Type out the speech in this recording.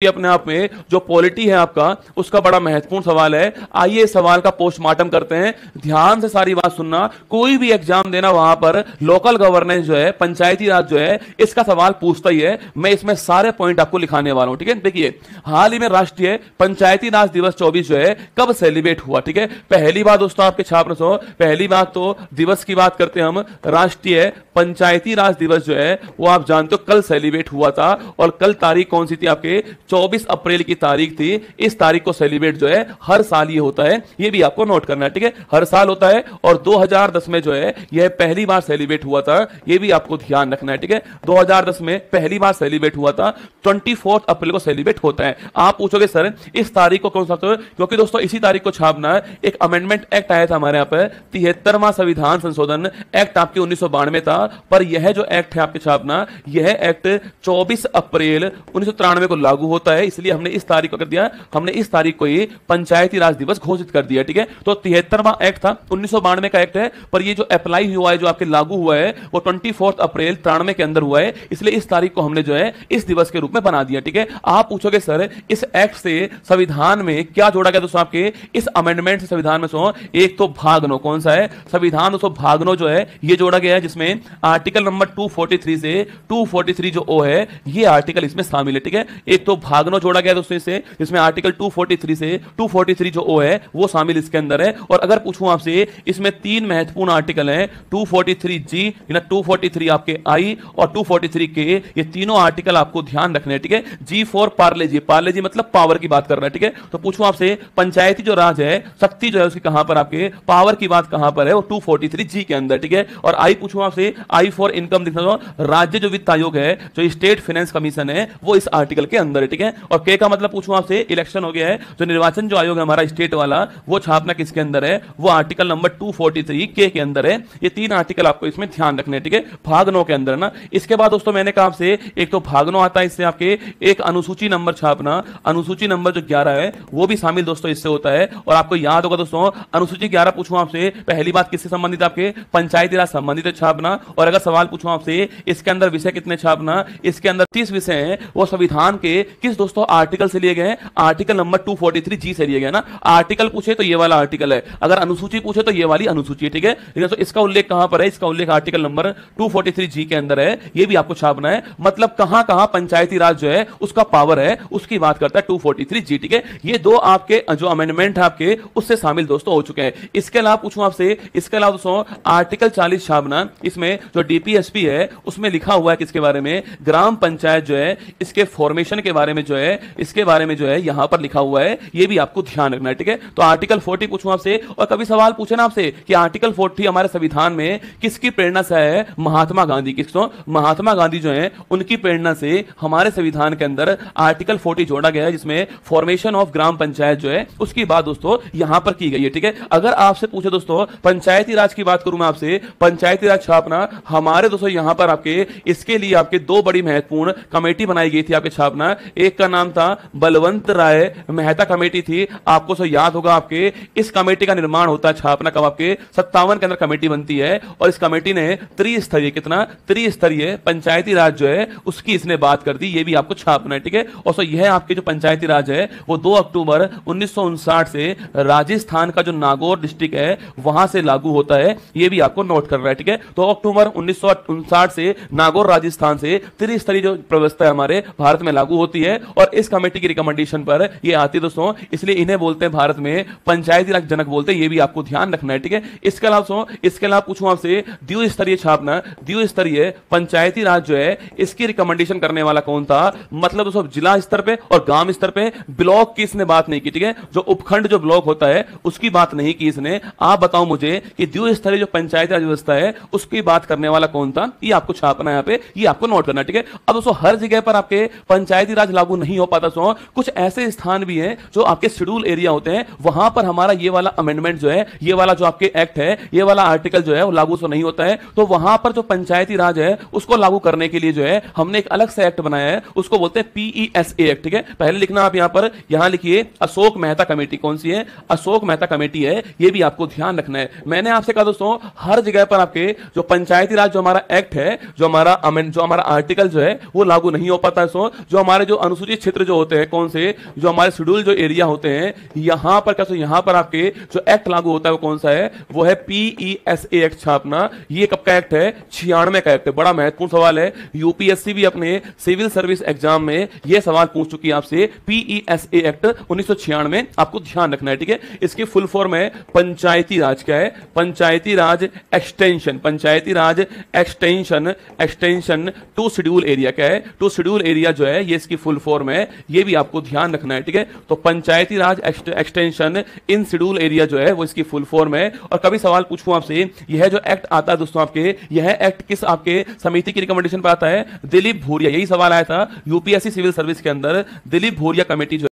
अपने आप में जो पॉलिटी है आपका उसका बड़ा महत्वपूर्ण सवाल है। आइए इस सवाल का पोस्टमार्टम करते हैं। ध्यान से सारी बात सुनना। कोई भी एग्जाम देना वहां पर लोकल गवर्नेंस जो है, पंचायती राज जो है, इसका सवाल पूछता ही है। मैं इसमें सारे पॉइंट आपको लिखाने वाला हूं, ठीक है। देखिए, हाल ही में राष्ट्रीय पंचायती राज दिवस 24 जो है कब सेलिब्रेट हुआ, ठीक है। पहली बात दोस्तों आपके छात्र सो, पहली बात तो दिवस की बात करते हैं हम। राष्ट्रीय पंचायती राज दिवस जो है वो आप जानते हो कल सेलिब्रेट हुआ था, और कल तारीख कौन सी थी आपके? 24 अप्रैल की तारीख थी। इस तारीख को सेलिब्रेट जो है हर साल ये होता है, ये भी आपको नोट करना है, ठीक है। हर साल होता है, और 2010 में जो है यह पहली बार सेलिब्रेट हुआ था, ये भी आपको ध्यान रखना है, ठीक है। 2010 में पहली बार सेलिब्रेट हुआ था, 24 अप्रैल को सेलिब्रेट होता है। आप पूछोगे सर इस तारीख को कौन सा? क्योंकि दोस्तों इसी तारीख को छापना एक अमेंडमेंट एक्ट आया था हमारे यहाँ पर, 73वां संविधान संशोधन एक्ट आपके 1992 में था, पर यह जो एक्ट है आपके छापना, यह एक्ट 24 अप्रैल 1993 को लागू होता है। इसलिए हमने इस तारीख को कर दिया, हमने इस तारीख को ही पंचायती राज दिवस घोषित कर दिया, ठीक है। तो 73वां एक्ट था, 1992 का एक्ट है, पर ये जो अप्लाई हुआ है, जो आपके लागू हुआ है, वो 24 अप्रैल 93 के अंदर हुआ है। इसलिए इस तारीख को हमने जो है इस दिवस के रूप में बना दिया, ठीक है। आप पूछोगे सर इस एक्ट से संविधान में क्या जोड़ा गया दोस्तों? आपके इस अमेंडमेंट से संविधान में सो एक तो भागनो, कौन सा है? संविधान दोस्तों भागनो जो है ये जोड़ा गया है, जिसमें आर्टिकल नंबर 243 से 243 जो ओ है, ये आर्टिकल इसमें शामिल है, ठीक है। एक तो भागनो जोड़ा गया दोस्तों इससे, जिसमें आर्टिकल 243 से 243 जो ओ है वो शामिल इसके अंदर है। और अगर पूछूं आपसे, इसमें तीन महत्वपूर्ण आर्टिकल हैं, 243 जी, 243 आपके आई और 243 के, ये तीनों आर्टिकल आपको ध्यान रखने हैं, ठीक है। जी फॉर पार्ले जी, पार्ले जी मतलब पावर की बात कर रहा है, ठीक है। तो पूछूं आपसे पंचायती जो राज है, शक्ति जो है उसकी कहां पर, आपके पावर की बात कहां पर है? वो 243 जी के अंदर, ठीक है। और आई पूछूं आपसे, आई फॉर इनकम लिखना, राज्य जो वित्त आयोग है, जो स्टेट फाइनेंस कमीशन है, वो इस आर्टिकल के अंदर है, ठीक है। और के का मतलब पूछूं आपसे, इलेक्शन हो गया है, जो निर्वाचन जो आयोग है हमारा स्टेट वाला, वो छापना किसके अंदर है? वो आर्टिकल नंबर 243 के अंदर है। ये तीन आर्टिकल आपको इसमें ध्यान रखने हैं, ठीक है, भाग 9 के अंदर ना। इसके बाद दोस्तों मैंने कहा आपसे, एक तो भाग 9 आता है, इससे आपके एक अनुसूची नंबर छापना, अनुसूची नंबर जो 11 है वो भी शामिल दोस्तों इससे होता है। और आपको याद होगा दोस्तों, अनुसूची 11 पूछूं आपसे, पहली बात किससे संबंधित? आपके पंचायती राज संबंधित है छापना। और अगर सवाल पूछूं आपसे, इसके अंदर विषय कितने छापना? इसके अंदर 30 विषय हैं, वो संविधान के किस दोस्तों आर्टिकल से लिए गए? आर्टिकल नंबर 243 जी से लिए गए ना। आर्टिकल पूछे तो ये वाला आर्टिकल है, अगर अनुसूची पूछे तो ये वाली अनुसूची है, ठीक है। तो इसका उल्लेख कहां पर है? इसका उल्लेख आर्टिकल नंबर 243 जी के अंदर है, ये भी आपको छापना है। मतलब कहां कहां पंचायती राज जो है उसका पावर है, उसकी बात करता है 243 जी, ठीक है। ये दो आपके जो अमेंडमेंट है आपके उससे शामिल दोस्तों हो चुके हैं। इसके अलावा पूछूं आपसे, इसके अलावा दोस्तों आर्टिकल 40 छापना, इसमें जो डीपीएसपी है उसमें लिखा हुआ है किसके बारे में? ग्राम पंचायत जो है इसके फॉर्मेशन के बारे में जो है, इसके बारे में जो है यहां पर लिखा हुआ है, ये भी आपको ध्यान रखना है, ठीक है। तो आर्टिकल 40 पूछूं आपसे, और कभी सवाल पूछे ना आपसे कि आर्टिकल 40 हमारे संविधान में किसकी प्रेरणा से है? महात्मा गांधी। किसको? महात्मा गांधी जो है उनकी प्रेरणा से हमारे संविधान के अंदर आर्टिकल 40 जोड़ा गया है, जिसमें फॉर्मेशन ऑफ ग्राम पंचायत जो है उसकी बात दोस्तों यहां पर की गई है, ठीक है। अगर आपसे पूछे दोस्तों पंचायती राज की बात करूं मैं आपसे, पंचायती राज छापना हमारे दोस्तों यहां पर आपके इसके लिए आपके दो बड़ी महत्वपूर्ण कमेटी बनाई गई थी आपके छापना। एक का नाम था बलवंत राय मेहता कमेटी थी, आपको सो याद होगा। आपके इस कमेटी का निर्माण होता है छापना कब? आपके 57 के अंदर कमेटी बनती है, और इस कमेटी ने त्रिस्तरीय, कितना त्रिस्तरीय पंचायती राज जो है उसकी इसने बात कर दी, ये भी आपको छापना है, ठीक है। और सो यह आपके जो पंचायती राज है वो 2 अक्टूबर 1959 से राजस्थान का जो नागौर डिस्ट्रिक्ट है वहां से लागू होता है, ये भी आपको नोट करना है, ठीक है। 2 अक्टूबर 1959 से नागौर राजस्थान से त्रिस्तरीय जो व्यवस्था है हमारे भारत में लागू होती है, और इस कमेटी की रिकमेंडेशन पर ये आती है दोस्तों, इसलिए इन्हें बोलते हैं भारत में पंचायती राज जनक बोलते हैं, ये भी आपको ध्यान रखना है, ठीक है। इसके अलावा पूछूं आपसे, द्विस्तरीय छापना, द्विस्तरीय पंचायती राज जो है इसकी रिकमेंडेशन करने वाला कौन था? मतलब दोस्तों जिला स्तर पे और गांव स्तर पे, ब्लॉक की इसने बात नहीं की, ठीक है। जो उपखंड जो ब्लॉक होता है उसकी बात नहीं की इसने। आप बताओ मुझे कि द्विस्तरीय जो पंचायती राज व्यवस्था है उसकी बात करने वाला कौन था? ये आपको छापना है यहाँ पे, ये आपको नोट करना, ठीक है। अब दोस्तों हर जगह पर आपके पंचायती राज लागू नहीं हो पाता, सो कुछ ऐसे स्थान भी हैं जो आपके शेड्यूल एरिया होते हैं, वहां पर हमारा ये वाला अमेंडमेंट जो है, ये वाला जो आपके एक्ट है, ये वाला आर्टिकल जो है वो लागू नहीं होता है। तो वहां पर जो पंचायती राज है उसको लागू करने के लिए जो है हमने एक अलग से एक्ट बनाया है, उसको बोलते हैं पीईएसए एक्ट, ठीक है। पहले लिखना आप यहां पर, यहां लिखिए अशोक मेहता कमेटी। कौन सी है? अशोक मेहता कमेटी है, ये भी आपको ध्यान रखना है। मैंने आपसे कहा दोस्तों हर जगह पर आपके जो पंचायती राज जो हमारा एक्ट है, जो हमारा आर्टिकल जो है वो लागू नहीं हो पाता है। जो हमारे जो अनुसूचित क्षेत्र जो होते हैं, कौन से, जो हमारे शेड्यूल जो एरिया होते हैं, यहां पर कैसे, यहां पर आपके जो एक्ट लागू होता है वो कौन सा है, वो है PESA एक्ट छापना। ये कब का एक्ट है, 96 का एक्ट है। बड़ा महत्वपूर्ण सवाल है, यूपीएससी भी अपने सिविल सर्विस एग्जाम में यह सवाल पूछ चुकी है आपसे, PESA एक्ट 1996, आपको ध्यान रखना है, ठीक है। इसकी फुल फॉर्म है पंचायती राज, क्या है, Panchayati Raj extension, Panchayati Raj extension, extension to schedule area, क्या है, टू शेड्यूल एरिया जो है, ये इसकी फुल फॉर्म है, ये भी आपको ध्यान रखना है, ठीक है। तो पंचायती Raj extension in schedule area जो है वो इसकी फुल फॉर्म है। और कभी सवाल पूछूं आपसे, यह जो एक्ट आता है दोस्तों आपके, यह एक्ट किस आपके समिति की रिकमेंडेशन पर आता है, दिलीप भूरिया, यही सवाल आया था यूपीएससी सिविल सर्विस के अंदर, दिलीप भूरिया कमेटी जो